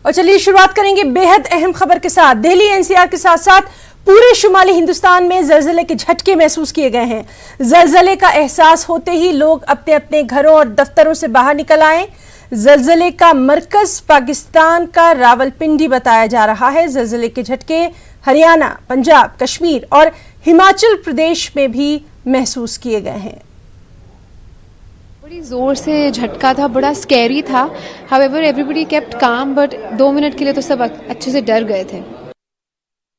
और चलिए शुरुआत करेंगे बेहद अहम खबर के साथ। दिल्ली एनसीआर के साथ साथ पूरे शुमाली हिंदुस्तान में जलजले के झटके महसूस किए गए हैं। जलजले का एहसास होते ही लोग अपने अपने घरों और दफ्तरों से बाहर निकल आए। जलजले का मरकज पाकिस्तान का रावलपिंडी बताया जा रहा है। जलजले के झटके हरियाणा, पंजाब, कश्मीर और हिमाचल प्रदेश में भी महसूस किए गए हैं। बड़ी जोर से झटका था, बड़ा स्कैरी था। हाउएवर एवरीबॉडी केप्ट काम, बट 2 मिनट के लिए तो सब अच्छे से डर गए थे।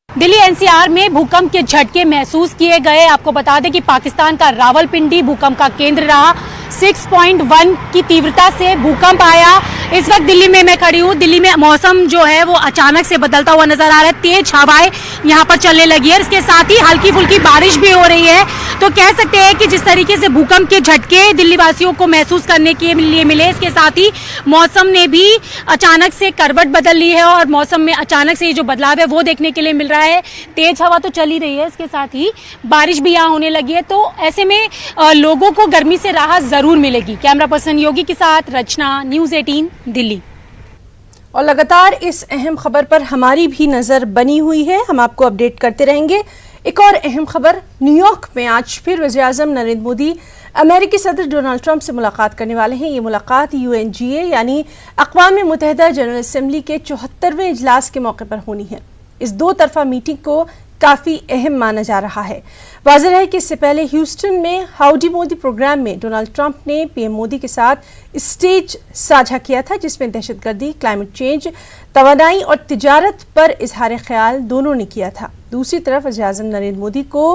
दिल्ली एनसीआर में भूकंप के झटके महसूस किए गए। आपको बता दें कि पाकिस्तान का रावलपिंडी भूकंप का केंद्र रहा। 6.1 की तीव्रता से भूकंप आया। इस वक्त दिल्ली में मैं खड़ी हूँ। दिल्ली में मौसम जो है वो अचानक से बदलता हुआ नजर आ रहा है। तेज हवाएं यहाँ पर चलने लगी है। इसके साथ ही हल्की फुल्की बारिश भी हो रही है। तो कह सकते हैं कि जिस तरीके से भूकंप के झटके दिल्ली वासियों को महसूस करने के लिए मिले, इसके साथ ही मौसम ने भी अचानक से करवट बदल ली है और मौसम में अचानक से ये जो बदलाव है वो देखने के लिए मिल रहा है। तेज हवा तो चल ही रही है, इसके साथ ही बारिश भी यहाँ होने लगी है। तो ऐसे में लोगों को गर्मी से राहत जरूर मिलेगी। कैमरा पर्सन योगी के साथ रचना, न्यूज़ 18 दिल्ली। और लगातार इस अहम खबर पर हमारी भी नजर बनी हुई है, हम आपको अपडेट करते रहेंगे। एक और अहम खबर, न्यूयॉर्क में आज फिर वज़ीर-ए-आज़म नरेंद्र मोदी अमेरिकी सदर डोनाल्ड ट्रंप से मुलाकात करने वाले हैं। ये मुलाकात UNGA यानी अक़वाम मुत्तहिदा जनरल असेंबली के 74वें इजलास के मौके पर होनी है। इस 2 तरफा मीटिंग को काफ़ी अहम माना जा रहा है। वाज़ेह है कि इससे पहले ह्यूस्टन में हाउडी मोदी प्रोग्राम में डोनाल्ड ट्रंप ने PM मोदी के साथ स्टेज साझा किया था, जिसमें दहशतगर्दी, क्लाइमेट चेंज, तवानाई और तिजारत पर इजहार ख्याल दोनों ने किया था। दूसरी तरफ वज़ीर-ए-आज़म नरेंद्र मोदी को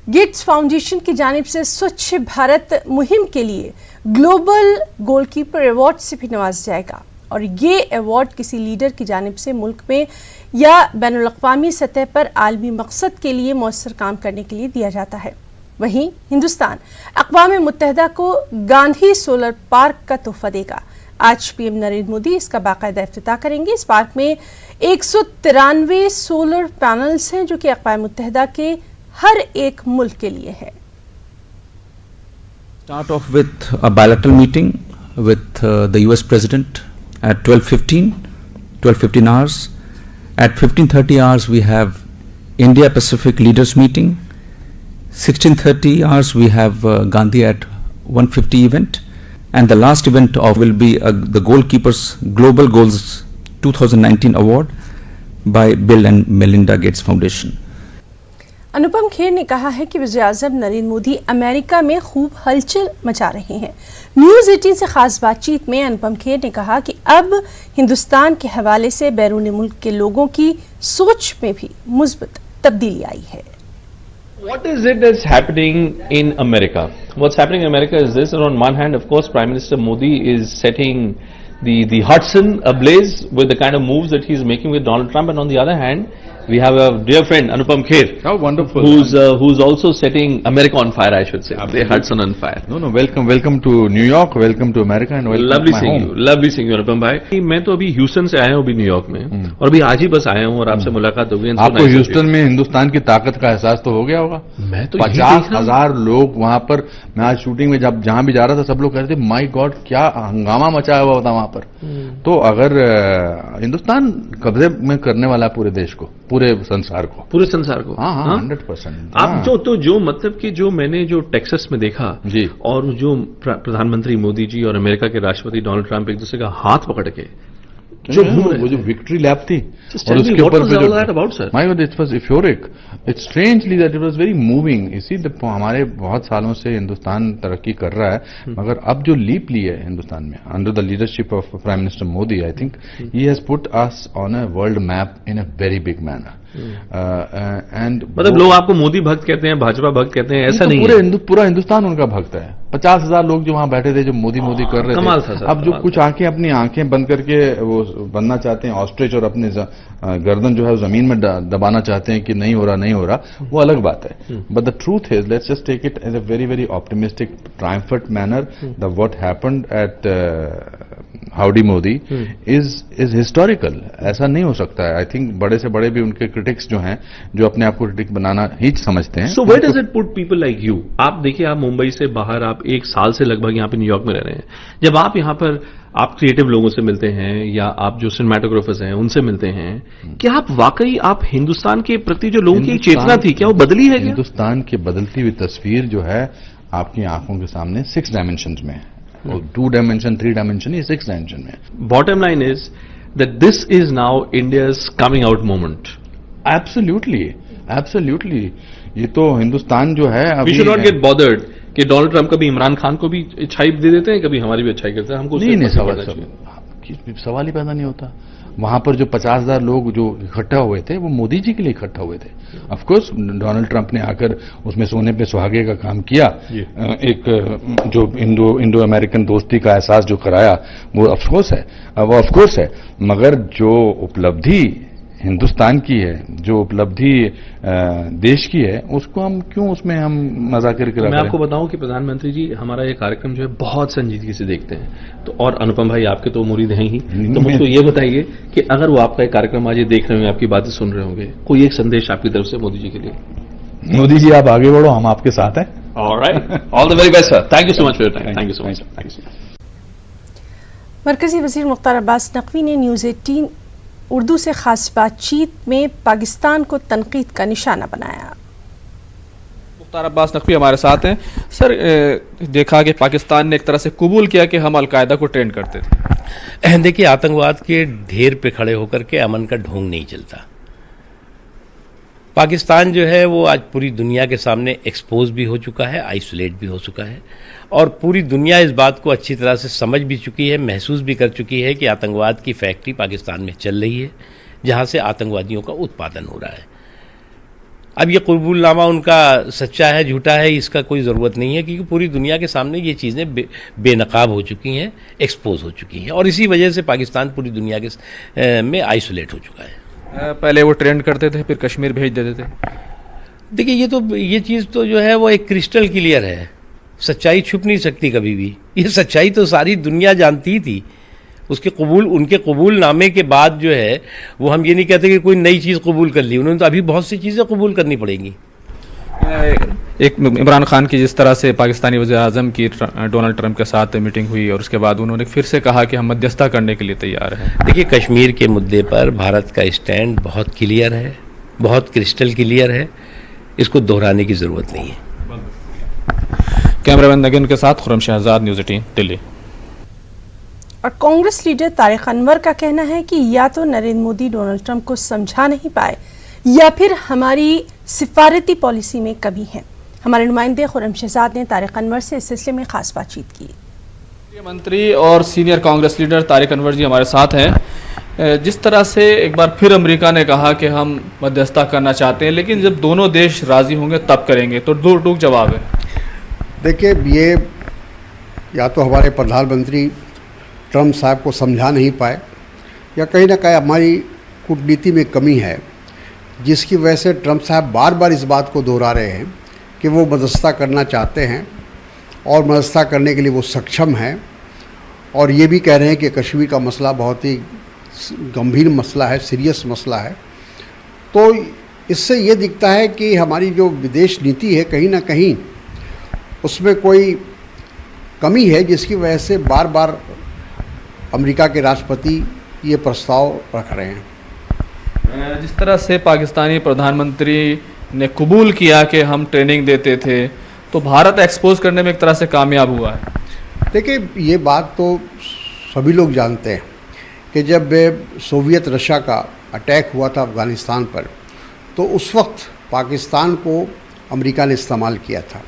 गेट्स फाउंडेशन की जानिब से स्वच्छ भारत मुहिम के लिए ग्लोबल गोलकीपर अवार्ड से भी नवाजा जाएगा। और ये अवार्ड किसी लीडर की जानिब से मुल्क में या बैनुल-अक़वामी सतह पर आलमी मकसद के लिए मौसर काम करने के लिए दिया जाता है। वहीं हिंदुस्तान अक़वाम मुत्तहिदा को गांधी सोलर पार्क का तोहफा देगा। आज PM नरेंद्र मोदी इसका बाकायदा इफ्तिताह करेंगे। इस पार्क में 193 सोलर पैनल्स हैं जो कि अक़वाम मुत्तहिदा के हर एक मुल्क के लिए है। Start off with a bilateral meeting with the US President at 12:15 hours. At 15:30 hours we have India Pacific Leaders Meeting. 16:30 hours we have Gandhi at 150 event, and the last event will be the Goalkeepers Global Goals 2019 Award by Bill and Melinda Gates Foundation. Anupam Kher ने कहा है कि वज़ीर-ए-आज़म Narendra Modi America में खूब हलचल मचा रहे हैं। न्यूज़ 18 से खास बातचीत में अनुपम खेर ने कहा कि अब हिंदुस्तान के हवाले से बैरून मुल्क के लोगों की सोच में भी मुस्बत तब्दीली आई है। What is it that's happening in America? What's happening in America is this. On one hand, of course, Prime Minister Modi is setting the Hudson ablaze with the kind of moves that he's making with Donald Trump, and on the other hand, we have a dear friend Anupam Kher. How wonderful! Who's also setting America on fire, I should say. The Hudson on fire. No, welcome to New York, welcome to America, and welcome lovely to my seeing home. you, lovely seeing you, Anupam भाई। मैं तो अभी Houston से आया हूँ, अभी New York में, और अभी आज ही बस आया हूँ और आपसे मुलाकात हो गई। आपको ह्यूस्टन में हिंदुस्तान की ताकत का एहसास तो हो गया होगा। मैं तो 50,000 लोग वहां पर। मैं आज शूटिंग में जहां भी जा रहा था, सब लोग कह रहे थे माय गॉड क्या हंगामा मचाया हुआ था वहां पर। तो अगर हिंदुस्तान कब्जे में करने वाला है पूरे देश को, पूरे संसार को। हाँ 100%। आप जो मतलब कि जो मैंने जो टेक्सास में देखा जी, और जो प्रधानमंत्री मोदी जी और अमेरिका के राष्ट्रपति डोनाल्ड ट्रंप एक दूसरे का हाथ पकड़ के वो जो विक्ट्री लैप थी और उसके ऊपर my God it was euphoric. It's strangely that it was very moving. इसी हमारे बहुत सालों से हिंदुस्तान तरक्की कर रहा है, मगर अब जो लीप ली है हिंदुस्तान में under the leadership of prime minister Modi, I think he has put us on a world map in a very big manner. And मतलब लोग आपको मोदी भक्त कहते हैं, भाजपा भक्त कहते हैं, ऐसा नहीं है। पूरा हिंदुस्तान उनका भक्त है। 50,000 लोग जो वहां बैठे थे, जो मोदी कर रहे थे, अब जो कुछ अपनी आंखें बंद करके वो बनना चाहते हैं ऑस्ट्रिच और अपने गर्दन जो है जमीन में दबाना चाहते हैं कि नहीं हो रहा, वो अलग बात है। But the truth is, let's just take it as a very very optimistic triumphant manner. The what happened at Howdy Modi is historical. ऐसा नहीं हो सकता है। आई थिंक बड़े से बड़े भी उनके क्रिटिक्स जो हैं, जो अपने आप को क्रिटिक बनाना ही समझते हैं। So where does it put people like you? आप देखिए, आप मुंबई से बाहर, आप 1 साल से लगभग यहाँ पे न्यूयॉर्क में रह रहे हैं। जब आप यहाँ पर आप क्रिएटिव लोगों से मिलते हैं या आप जो सिनेमेटोग्राफर्स हैं उनसे मिलते हैं, क्या आप वाकई आप हिंदुस्तान के प्रति जो लोगों की चेतना थी, क्या वो बदली है? हिंदुस्तान की बदलती हुई तस्वीर जो है आपकी आंखों के सामने 6 डायमेंशंस में है। 2 डायमेंशन, 3 डायमेंशन, ये 6 डायमेंशन में। Bottom line is that this is now India's coming out moment. Absolutely, absolutely. ये तो हिंदुस्तान जो है, we should not get bothered कि डोनाल्ड ट्रंप कभी इमरान खान को भी अच्छाई दे देते हैं, कभी हमारी भी अच्छाई करते हैं। हमको नहीं, सवाल ही पैदा नहीं होता। वहां पर जो 50,000 लोग जो इकट्ठा हुए थे, वो मोदी जी के लिए इकट्ठा हुए थे। ऑफ कोर्स डोनाल्ड ट्रंप ने आकर उसमें सोने पे सुहागे का काम किया, एक जो इंडो अमेरिकन दोस्ती का एहसास जो कराया, वो ऑफ कोर्स है। मगर जो उपलब्धि हिंदुस्तान की है, जो उपलब्धि देश की है, उसको हम क्यों उसमें हम मजाक करके रख रहे हैं? मैं आपको बताऊं कि प्रधानमंत्री जी हमारा ये कार्यक्रम जो है बहुत संजीदगी से देखते हैं। तो और अनुपम भाई आपके तो मुरीद हैं ही, तो मुझको ये बताइए कि अगर वो आपका एक कार्यक्रम आज ये देख रहे होंगे, आपकी बातें सुन रहे होंगे, कोई एक संदेश आपकी तरफ से मोदी जी के लिए? मोदी जी, आप आगे बढ़ो, हम आपके साथ हैं। Alright, all the very best sir. Thank you so much for your time. Thank you so much. Thank you. मरकजी वज़ीर मुख्तार अब्बास नकवी ने न्यूज़ 18 उर्दू से खास बातचीत में पाकिस्तान को तनकीद का निशाना बनाया। मुख्तार अब्बास नकवी हमारे साथ हैं। सर, देखा कि पाकिस्तान ने एक तरह से कबूल किया कि हम अलकायदा को ट्रेंड करते थे। देखिए, आतंकवाद के ढेर पे खड़े होकर के अमन का ढोंग नहीं चलता। पाकिस्तान जो है वो आज पूरी दुनिया के सामने एक्सपोज भी हो चुका है, आइसोलेट भी हो चुका है, और पूरी दुनिया इस बात को अच्छी तरह से समझ भी चुकी है, महसूस भी कर चुकी है कि आतंकवाद की फैक्ट्री पाकिस्तान में चल रही है, जहां से आतंकवादियों का उत्पादन हो रहा है। अब ये कबूलनामा उनका सच्चा है झूठा है, इसका कोई ज़रूरत नहीं है, क्योंकि पूरी दुनिया के सामने ये चीज़ें बेनकाब हो चुकी हैं, एक्सपोज हो चुकी हैं, और इसी वजह से पाकिस्तान पूरी दुनिया के में आइसोलेट हो चुका है। पहले वो ट्रेंड करते थे, फिर कश्मीर भेज देते थे। देखिए, ये चीज़ तो जो है वो एक क्रिस्टल क्लियर है, सच्चाई छुप नहीं सकती कभी भी। ये सच्चाई तो सारी दुनिया जानती थी। उनके कबूलनामे के बाद जो है वो हम ये नहीं कहते कि कोई नई चीज़ कबूल कर ली, उन्होंने तो अभी बहुत सी चीज़ें कबूल करनी पड़ेंगी। एक इमरान खान की जिस तरह से पाकिस्तानी वज़ीर आज़म की डोनाल्ड ट्रंप के साथ मीटिंग हुई और उसके बाद उन्होंने फिर से कहा कि हम मध्यस्थता करने के लिए तैयार हैं। देखिए, कश्मीर के मुद्दे पर भारत का स्टैंड बहुत क्लियर है, बहुत क्रिस्टल क्लियर है, इसको दोहराने की ज़रूरत नहीं है। कैमरामैन नगीन के साथ खुर्रम शहजाद, न्यूज़ 18 दिल्ली। और कांग्रेस लीडर तारिक अनवर का कहना है कि या तो नरेंद्र मोदी डोनाल्ड ट्रंप को समझा नहीं पाए या फिर हमारी सिफारती पॉलिसी में कमी है। हमारे नुमाइंदे खुर्रम शहजाद ने तारिक अनवर से इस सिलसिले में खास बातचीत की। मंत्री और सीनियर कांग्रेस लीडर तारिक अनवर जी हमारे साथ हैं। जिस तरह से एक बार फिर अमेरिका ने कहा कि हम मध्यस्थता करना चाहते हैं, लेकिन जब दोनों देश राजी होंगे तब करेंगे, तो दो टूक जवाब है। देखिए, ये या तो हमारे प्रधानमंत्री ट्रंप साहब को समझा नहीं पाए या कहीं ना कहीं हमारी कूटनीति में कमी है, जिसकी वजह से ट्रंप साहब बार बार इस बात को दोहरा रहे हैं कि वो मध्यस्थता करना चाहते हैं और मध्यस्थता करने के लिए वो सक्षम हैं, और ये भी कह रहे हैं कि कश्मीर का मसला बहुत ही गंभीर मसला है, सीरियस मसला है। तो इससे ये दिखता है कि हमारी जो विदेश नीति है कहीं ना कहीं उसमें कोई कमी है, जिसकी वजह से बार बार अमेरिका के राष्ट्रपति ये प्रस्ताव रख रहे हैं। जिस तरह से पाकिस्तानी प्रधानमंत्री ने कबूल किया कि हम ट्रेनिंग देते थे, तो भारत एक्सपोज करने में एक तरह से कामयाब हुआ है। देखिए, ये बात तो सभी लोग जानते हैं कि जब सोवियत रशिया का अटैक हुआ था अफ़गानिस्तान पर, तो उस वक्त पाकिस्तान को अमेरिका ने इस्तेमाल किया था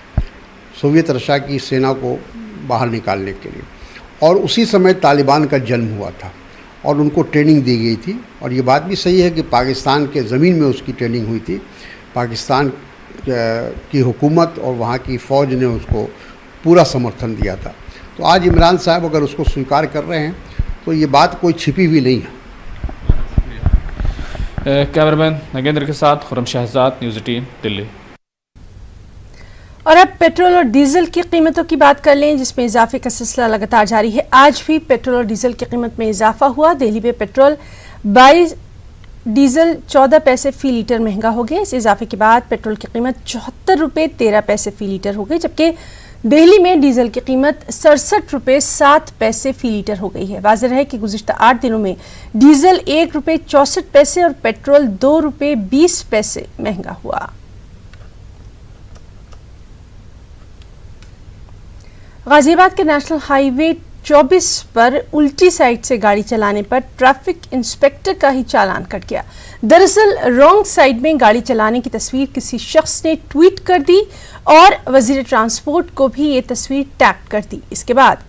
सोवियत रशिया की सेना को बाहर निकालने के लिए, और उसी समय तालिबान का जन्म हुआ था और उनको ट्रेनिंग दी गई थी। और ये बात भी सही है कि पाकिस्तान के ज़मीन में उसकी ट्रेनिंग हुई थी। पाकिस्तान की हुकूमत और वहाँ की फ़ौज ने उसको पूरा समर्थन दिया था। तो आज इमरान साहब अगर उसको स्वीकार कर रहे हैं तो ये बात कोई छिपी हुई नहीं है। कैमरामैन नगेंद्र के साथ खुर्रम शहजाद, न्यूज़ 18 दिल्ली। और अब पेट्रोल और डीजल की कीमतों की बात कर लें, जिसमें इजाफे का सिलसिला लगातार जारी है। आज भी पेट्रोल और डीजल की कीमत में इजाफा हुआ। दिल्ली में पेट्रोल 22, डीजल 14 पैसे फी लीटर महंगा हो गया। इस इजाफे के बाद पेट्रोल की कीमत 74 रुपये 13 पैसे फी लीटर हो गई, जबकि दिल्ली में डीजल की कीमत 67 रुपये 7 पैसे फी लीटर हो गई है। वाज़ेह है कि गुज़िश्ता 8 दिनों में डीजल 1 रुपये 64 पैसे और पेट्रोल 2 रुपये 20 पैसे महंगा हुआ। गाजियाबाद के नेशनल हाईवे 24 पर उल्टी साइड से गाड़ी चलाने पर ट्रैफिक इंस्पेक्टर का ही चालान कट गया। दरअसल रॉन्ग साइड में गाड़ी चलाने की तस्वीर किसी शख्स ने ट्वीट कर दी और वजीर ट्रांसपोर्ट को भी ये तस्वीर टैग कर दी। इसके बाद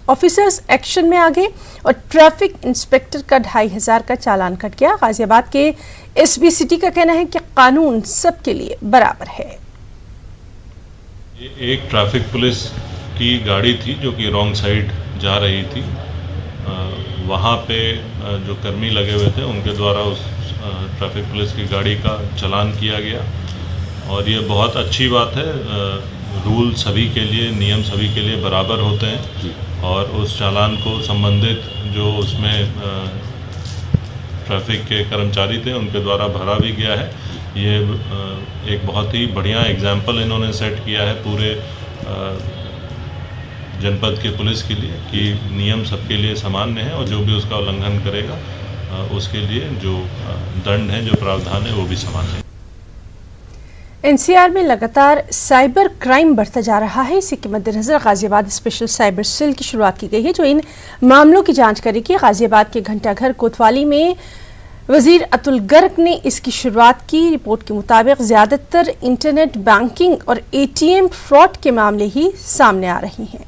ऑफिसर्स एक्शन में आ गए और ट्रैफिक इंस्पेक्टर का 2500 का चालान कट गया। गाजियाबाद के एसबी सिटी का कहना है कि कानून सबके लिए बराबर है। ये एक ट्रैफिक पुलिस की गाड़ी थी जो कि रॉन्ग साइड जा रही थी। वहाँ पे जो कर्मी लगे हुए थे उनके द्वारा उस ट्रैफिक पुलिस की गाड़ी का चालान किया गया और ये बहुत अच्छी बात है। रूल सभी के लिए, नियम सभी के लिए बराबर होते हैं और उस चालान को संबंधित जो उसमें ट्रैफिक के कर्मचारी थे उनके द्वारा भरा भी गया है। ये एक बहुत ही बढ़िया एग्जाम्पल इन्होंने सेट किया है पूरे जनपद के पुलिस के लिए कि नियम सबके लिए सामान्य है और जो भी उसका उल्लंघन करेगा उसके लिए जो दंड है, जो प्रावधान है, वो भी समान है। एनसीआर में लगातार साइबर क्राइम बढ़ता जा रहा है। इसी के मद्देनजर गाजियाबाद स्पेशल साइबर सेल की शुरुआत की गई है, जो इन मामलों की जांच करेगी। गाजियाबाद के घंटाघर कोतवाली में वजीर अतुल गर्ग ने इसकी शुरुआत की। रिपोर्ट के मुताबिक ज्यादातर इंटरनेट बैंकिंग और एटीएम फ्रॉड के मामले ही सामने आ रही हैं।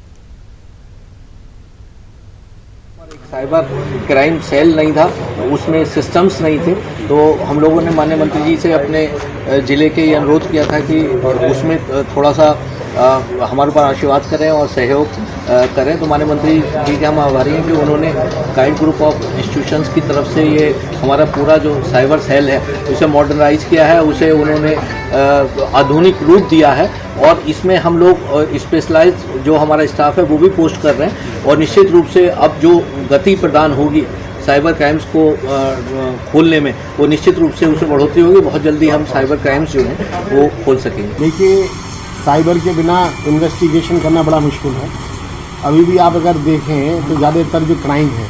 साइबर क्राइम सेल नहीं था, उसमें सिस्टम्स नहीं थे, तो हम लोगों ने माननीय मंत्री जी से अपने ज़िले के ये अनुरोध किया था कि उसमें थोड़ा सा हमारे ऊपर आशीर्वाद करें और सहयोग करें। तो माननीय मंत्री जी के हम आभारी हैं कि उन्होंने काइंड ग्रुप ऑफ इंस्टीट्यूशंस की तरफ से ये हमारा पूरा जो साइबर सेल है उसे मॉडर्नाइज किया है, उसे उन्होंने आधुनिक रूप दिया है और इसमें हम लोग स्पेशलाइज जो हमारा स्टाफ है वो भी पोस्ट कर रहे हैं और निश्चित रूप से अब जो गति प्रदान होगी साइबर क्राइम्स को खोलने में, वो निश्चित रूप से उसमें बढ़ोतरी होगी। बहुत जल्दी हम साइबर क्राइम्स जो हैं वो खोल सकेंगे। देखिए, साइबर के बिना इन्वेस्टिगेशन करना बड़ा मुश्किल है। अभी भी आप अगर देखें तो ज़्यादातर जो क्राइम है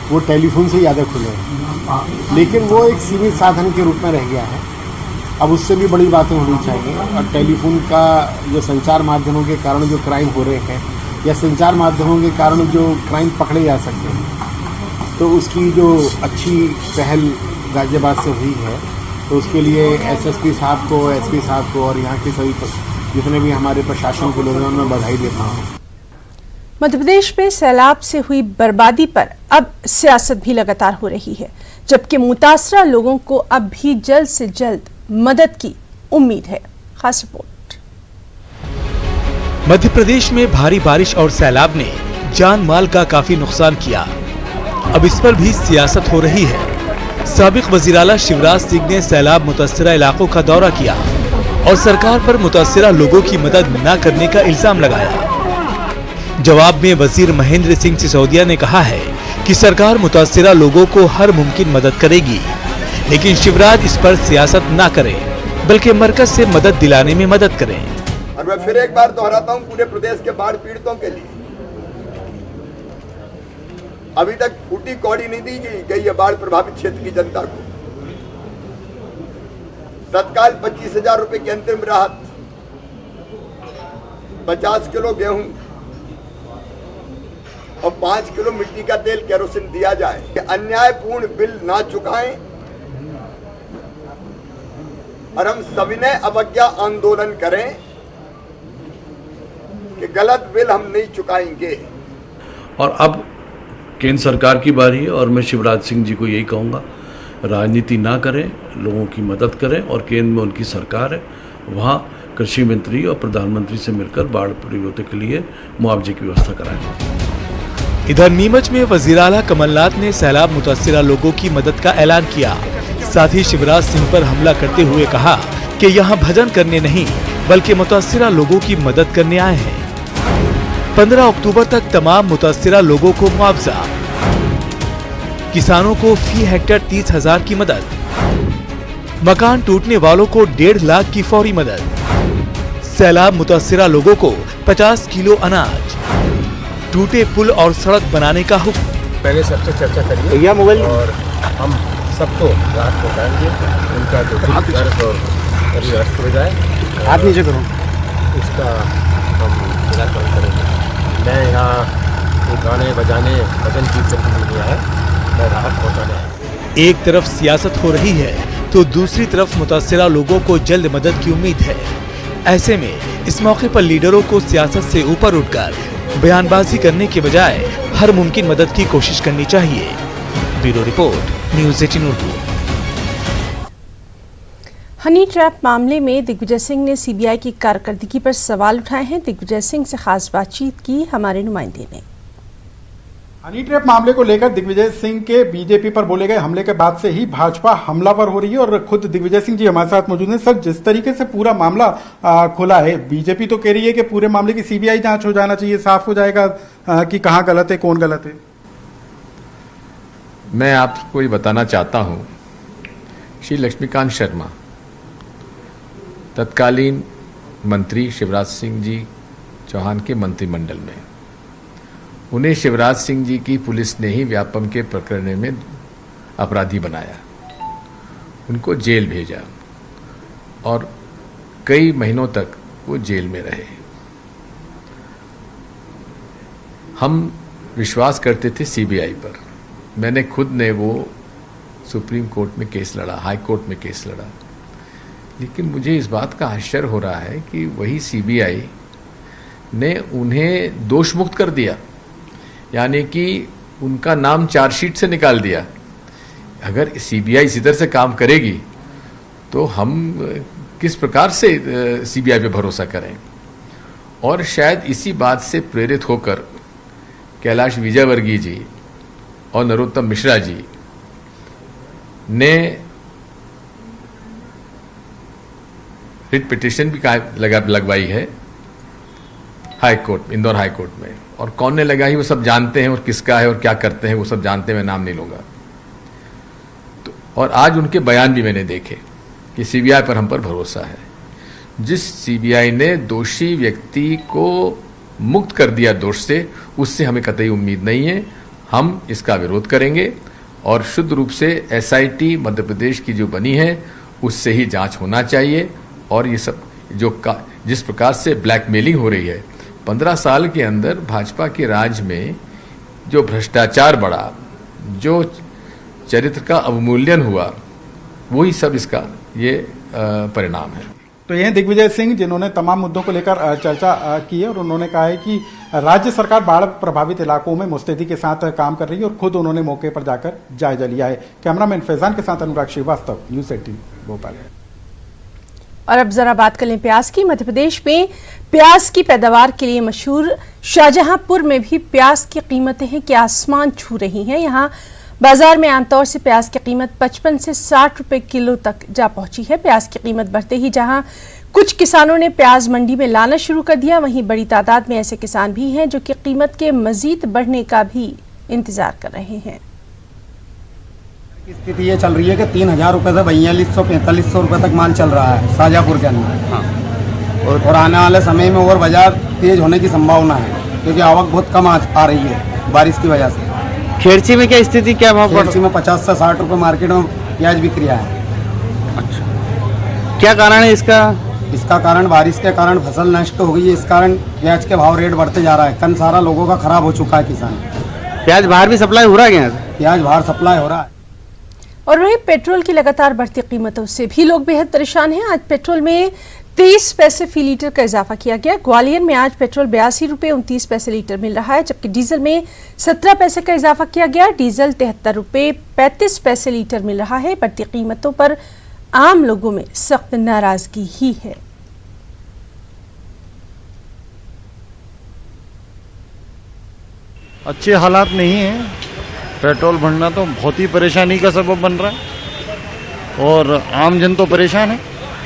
वो टेलीफोन से ज़्यादा खुले हैं, लेकिन वो एक सीमित साधन के रूप में रह गया है। अब उससे भी बड़ी बातें होनी चाहिए और टेलीफोन का जो संचार माध्यमों के कारण जो क्राइम हो रहे हैं या संचार माध्यमों के कारण जो क्राइम पकड़े जा सकते हैं, तो उसकी जो अच्छी पहल गाजियाबाद से हुई है, तो उसके लिए एसएसपी साहब को, एसपी साहब को और यहाँ के सभी जितने भी हमारे प्रशासन के लोग हैं उन्हें बधाई देता हूँ। मध्य प्रदेश में सैलाब से हुई बर्बादी पर अब सियासत भी लगातार हो रही है, जबकि मुतासरा लोगों को अब भी जल्द से जल्द मदद की उम्मीद है। खास रिपोर्ट। मध्य प्रदेश में भारी बारिश और सैलाब ने जान माल का काफी नुकसान किया। अब इस पर भी सियासत हो रही है। साबिक वज़ीर आला शिवराज सिंह ने सैलाब मुतासरा इलाकों का दौरा किया और सरकार पर मुतासरा लोगों की मदद न करने का इल्जाम लगाया। जवाब में वजीर महेंद्र सिंह सिसोदिया ने कहा है कि सरकार मुतासरा लोगों को हर मुमकिन मदद करेगी, लेकिन शिवराज इस पर सियासत न करें बल्कि मरकज से मदद दिलाने में मदद करें। और मैं फिर एक बार दोहराता हूं, पूरे प्रदेश के बाढ़ पीड़ितों के लिए अभी तक फूटी कौड़ी नहीं दी गई है बाढ़ प्रभावित क्षेत्र की जनता को। तत्काल 25,000 रुपए की अंतिम राहत, 50 किलो गेहूं और 5 किलो मिट्टी का तेल केरोसिन दिया जाए। अन्यायपूर्ण बिल ना चुकाएं और हम सविनय अवज्ञा आंदोलन करें कि गलत बिल हम नहीं चुकाएंगे। और अब केंद्र सरकार की बारी है और मैं शिवराज सिंह जी को यही कहूँगा, राजनीति ना करें, लोगों की मदद करें और केंद्र में उनकी सरकार है, वहाँ कृषि मंत्री और प्रधानमंत्री से मिलकर बाढ़ पीड़ितों के लिए मुआवजे की व्यवस्था कराएं। इधर नीमच में वज़ीर आला कमलनाथ ने सैलाब मुतासरा लोगों की मदद का ऐलान किया। साथ ही शिवराज सिंह पर हमला करते हुए कहा कि यहाँ भजन करने नहीं बल्कि मुतासिरा लोगों की मदद करने आए हैं। 15 अक्टूबर तक तमाम मुतासिरा लोगों को मुआवजा, किसानों को फी हेक्टेयर 30,000 की मदद, मकान टूटने वालों को 1.5 लाख की फौरी मदद, सैलाब मुतासिरा लोगों को 50 किलो अनाज, टूटे पुल और सड़क बनाने का हुक्म। पहले सबसे चर्चा करिए और हम सबको राहत पहुंचाएंगे, उनका जो कर्ज और अस्त हो जाए, हाथ नीचे करो, इसका हम निराकरण करेंगे। मैं यहाँ गाने बजाने भजन कीर्तन के लिए नहीं आया, मैं राहत पहुँचाने आया। एक तरफ सियासत हो रही है तो दूसरी तरफ मुतासिरा लोगों को जल्द मदद की उम्मीद है। ऐसे में इस मौके पर लीडरों को सियासत से ऊपर उठकर बयानबाजी करने के बजाय हर मुमकिन मदद की कोशिश करनी चाहिए। Bureau report, news 18 Urdu. Honey trap मामले में दिग्विजय सिंह ने सीबीआई की कारकर्दगी पर सवाल उठाए हैं। दिग्विजय सिंह से खास बातचीत की हमारे नुमाइंदे ने। हनी ट्रैप मामले को लेकर दिग्विजय सिंह के बीजेपी पर बोले गए हमले के बाद से ही भाजपा हमलावर हो रही है और खुद दिग्विजय सिंह जी हमारे साथ मौजूद हैं। सर, जिस तरीके से पूरा मामला खुला है, बीजेपी तो कह रही है कि पूरे मामले की सीबीआई जांच हो जाना चाहिए, साफ हो जाएगा कि कहां गलत है, कौन गलत है। मैं आपको ये बताना चाहता हूं, श्री लक्ष्मीकांत शर्मा तत्कालीन मंत्री शिवराज सिंह जी चौहान के मंत्रिमंडल में, उन्हें शिवराज सिंह जी की पुलिस ने ही व्यापम के प्रकरण में अपराधी बनाया, उनको जेल भेजा और कई महीनों तक वो जेल में रहे। हम विश्वास करते थे सीबीआई पर। मैंने खुद ने वो सुप्रीम कोर्ट में केस लड़ा, हाई कोर्ट में केस लड़ा, लेकिन मुझे इस बात का आश्चर्य हो रहा है कि वही सीबीआई ने उन्हें दोष मुक्त कर दिया, यानी कि उनका नाम चार्जशीट से निकाल दिया। अगर सीबीआई इसी तरह से काम करेगी तो हम किस प्रकार से सीबीआई पे भरोसा करें। और शायद इसी बात से प्रेरित होकर कैलाश विजयवर्गीय जी और नरोत्तम मिश्रा जी ने रिट पिटीशन भी लगवाई है high court, Indore high court में। और कौन ने लगाई वो सब जानते हैं, और किसका है और क्या करते हैं वो सब जानते हैं, मैं नाम नहीं लूंगा। तो और आज उनके बयान भी मैंने देखे कि सीबीआई पर हम पर भरोसा है। जिस सीबीआई ने दोषी व्यक्ति को मुक्त कर दिया दोष से, उससे हमें कतई उम्मीद नहीं है। हम इसका विरोध करेंगे और शुद्ध रूप से एसआईटी मध्य प्रदेश की जो बनी है उससे ही जांच होना चाहिए। और ये सब जो जिस प्रकार से ब्लैकमेलिंग हो रही है, 15 साल के अंदर भाजपा के राज में जो भ्रष्टाचार बढ़ा, जो चरित्र का अवमूल्यन हुआ, वही सब इसका ये परिणाम है। तो ये दिग्विजय सिंह जिन्होंने तमाम मुद्दों को लेकर चर्चा की है और उन्होंने कहा है कि राज्य सरकार बाढ़ प्रभावित इलाकों में मुस्तैदी के साथ काम कर रही है और खुद उन्होंने मौके पर जाकर जायजा लिया है। कैमरामैन फैजान के साथ अनुराग श्रीवास्तव, न्यूज़ 18 भोपाल। और अब जरा बात कर लें प्याज की। मध्य प्रदेश में प्याज की पैदावार के लिए मशहूर शाहजहांपुर में भी प्याज की कीमतें हैं कि आसमान छू रही हैं। यहाँ बाजार में आमतौर से प्याज की कीमत 55 से 60 रुपए किलो तक जा पहुंची है। प्याज की कीमत बढ़ते ही जहां कुछ किसानों ने प्याज मंडी में लाना शुरू कर दिया, वहीं बड़ी तादाद में ऐसे किसान भी हैं जो कि कीमत के मजीद बढ़ने का भी इंतजार कर रहे हैं। स्थिति ये चल रही है कि 3,000 रुपये से 4200-4500 रुपये तक माल चल रहा है शाहजहांपुर के अंदर। हाँ। और आने वाले समय में और बाजार तेज होने की संभावना है क्योंकि आवक बहुत कम आ रही है बारिश की वजह से। खेरची में क्या स्थिति, क्या भाव? खेरची में 50 से 60 रुपये मार्केट में प्याज बिक रहा है। अच्छा, क्या कारण है इसका? इसका कारण बारिश के कारण फसल नष्ट हो गई है, इस कारण प्याज के भाव रेट बढ़ते जा रहा है। कन सारा लोगों का खराब हो चुका है किसान। प्याज बाहर भी सप्लाई हो रहा है? प्याज बाहर सप्लाई हो रहा है। और वहीं पेट्रोल की लगातार बढ़ती कीमतों से भी लोग बेहद परेशान हैं। आज पेट्रोल में 23 पैसे फी लीटर का इजाफा किया गया। ग्वालियर में आज पेट्रोल 82 रुपये 29 पैसे लीटर मिल रहा है, जबकि डीजल में 17 पैसे का इजाफा किया गया। डीजल 73 रुपये 35 पैसे लीटर मिल रहा है। बढ़ती कीमतों पर आम लोगों में सख्त नाराजगी ही है। अच्छे हालात नहीं है, पेट्रोल बढ़ना तो बहुत ही परेशानी का सबब बन रहा है और आम जन तो परेशान है।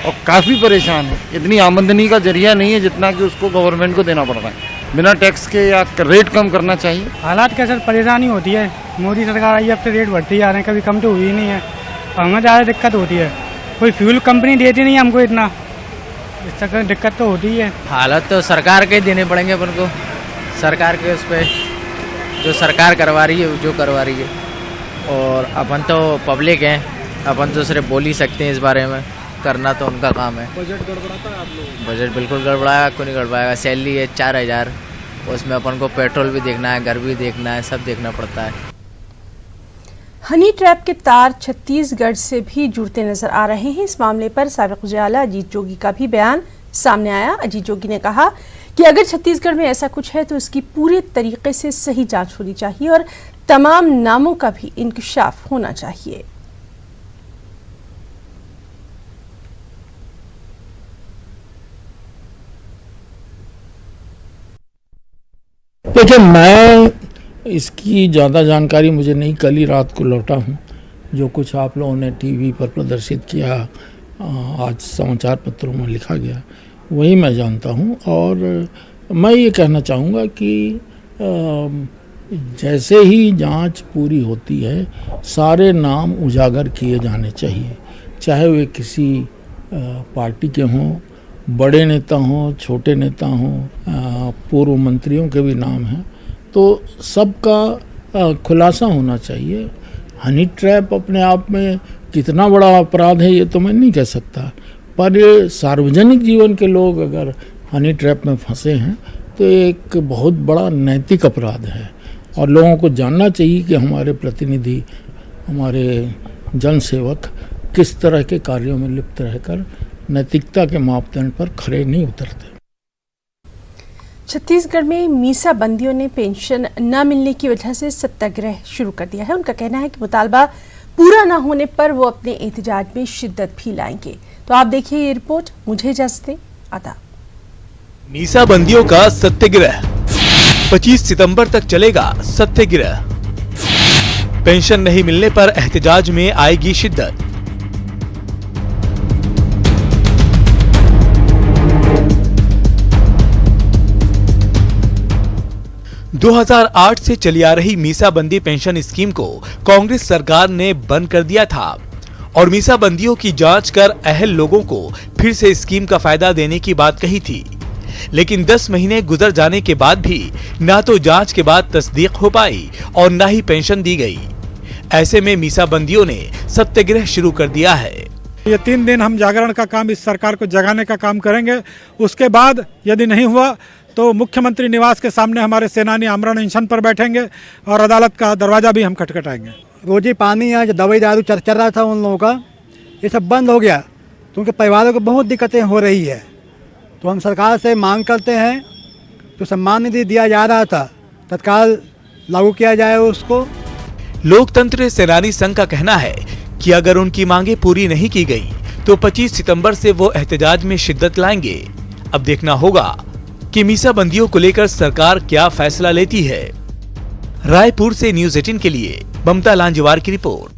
और काफ़ी परेशान है। इतनी आमदनी का जरिया नहीं है जितना कि उसको गवर्नमेंट को देना पड़ रहा है। बिना टैक्स के या रेट कम करना चाहिए। हालात के सर परेशानी होती है। मोदी सरकार आई अब से रेट बढ़ते जा रहे हैं, कभी कम तो हुई ही नहीं है। हमें ज़्यादा दिक्कत होती है, कोई फ्यूल कंपनी देती नहीं हमको इतना, इस चक्कर में दिक्कत तो होती है। हालत तो सरकार के देने पड़ेंगे अपन को, सरकार के उस पर जो सरकार करवा रही है जो करवा रही है, और अपन तो पब्लिक हैं, अपन तो सिर्फ बोल ही सकते हैं इस बारे में, करना तो उनका काम है। बजट गड़बड़ाता है आप लोग? बजट बिल्कुल गड़बड़ाएगा, क्यों नहीं गड़बड़ाएगा। सैलरी है 4000, उसमें अपन को पेट्रोल भी देखना है, घर भी देखना है, सब देखना पड़ता है। हनी ट्रैप के तार छत्तीसगढ़ से भी जुड़ते नजर आ रहे हैं। इस मामले पर साबिक उजाला अजीत जोगी का भी बयान सामने आया। अजीत जोगी ने कहा कि अगर छत्तीसगढ़ में ऐसा कुछ है तो इसकी पूरे तरीके से सही जांच होनी चाहिए और तमाम नामों का भी इंकशाफ होना चाहिए। देखिए, मैं इसकी ज़्यादा जानकारी मुझे नहीं, कल ही रात को लौटा हूँ। जो कुछ आप लोगों ने टीवी पर प्रदर्शित किया, आज समाचार पत्रों में लिखा गया, वही मैं जानता हूँ। और मैं ये कहना चाहूँगा कि जैसे ही जांच पूरी होती है सारे नाम उजागर किए जाने चाहिए, चाहे वे किसी पार्टी के हों, बड़े नेता हों, छोटे नेता हों, पूर्व मंत्रियों के भी नाम हैं, तो सबका खुलासा होना चाहिए। हनी ट्रैप अपने आप में कितना बड़ा अपराध है ये तो मैं नहीं कह सकता, पर ये सार्वजनिक जीवन के लोग अगर हनी ट्रैप में फंसे हैं तो एक बहुत बड़ा नैतिक अपराध है। और लोगों को जानना चाहिए कि हमारे प्रतिनिधि, हमारे जनसेवक किस तरह के कार्यों में लिप्त रहकर नैतिकता के मापदंड पर खरे नहीं उतरते। छत्तीसगढ़ में मीसा बंदियों ने पेंशन न मिलने की वजह से सत्याग्रह शुरू कर दिया है। उनका कहना है कि मुतालबा पूरा न होने पर वो अपने एहतजाज में शिद्दत भी लाएंगे। तो आप देखिए ये रिपोर्ट। मुझे इजाजत दें, आदाब। मीसा बंदियों का सत्याग्रह 25 सितंबर तक चलेगा। सत्याग्रह, पेंशन नहीं मिलने पर एहतजाज में आएगी शिद्दत। – 2008 से चली आ रही मीसाबंदी पेंशन स्कीम को कांग्रेस सरकार ने बंद कर दिया था और मीसाबंदियों की जांच कर अहल लोगों को फिर से स्कीम का फायदा देने की बात कही थी। लेकिन 10 महीने गुजर जाने के बाद भी ना तो जांच के बाद तस्दीक हो पाई और ना ही पेंशन दी गई। ऐसे में मीसाबंदियों ने सत्याग्रह शुरू कर दिया है। ये 3 दिन हम जागरण का काम, इस सरकार को जगाने का काम करेंगे। उसके बाद यदि नहीं हुआ तो मुख्यमंत्री निवास के सामने हमारे सेनानी आमरण अनशन पर बैठेंगे और अदालत का दरवाजा भी हम खटखटाएंगे। रोजी पानी या दवाई दारू चल रहा था उन लोगों का, ये सब बंद हो गया तो उनके परिवारों को बहुत दिक्कतें हो रही है। तो हम सरकार से मांग करते हैं तो सम्मान निधि दिया जा रहा था तत्काल लागू किया जाए उसको। लोकतंत्र सेनानी संघ का कहना है कि अगर उनकी मांगे पूरी नहीं की गई तो 25 सितंबर से वो एहतजाज में शिद्दत लाएंगे। अब देखना होगा कि मीसाबंदियों को लेकर सरकार क्या फैसला लेती है। रायपुर से न्यूज़ 18 के लिए ममता लांजवार की रिपोर्ट।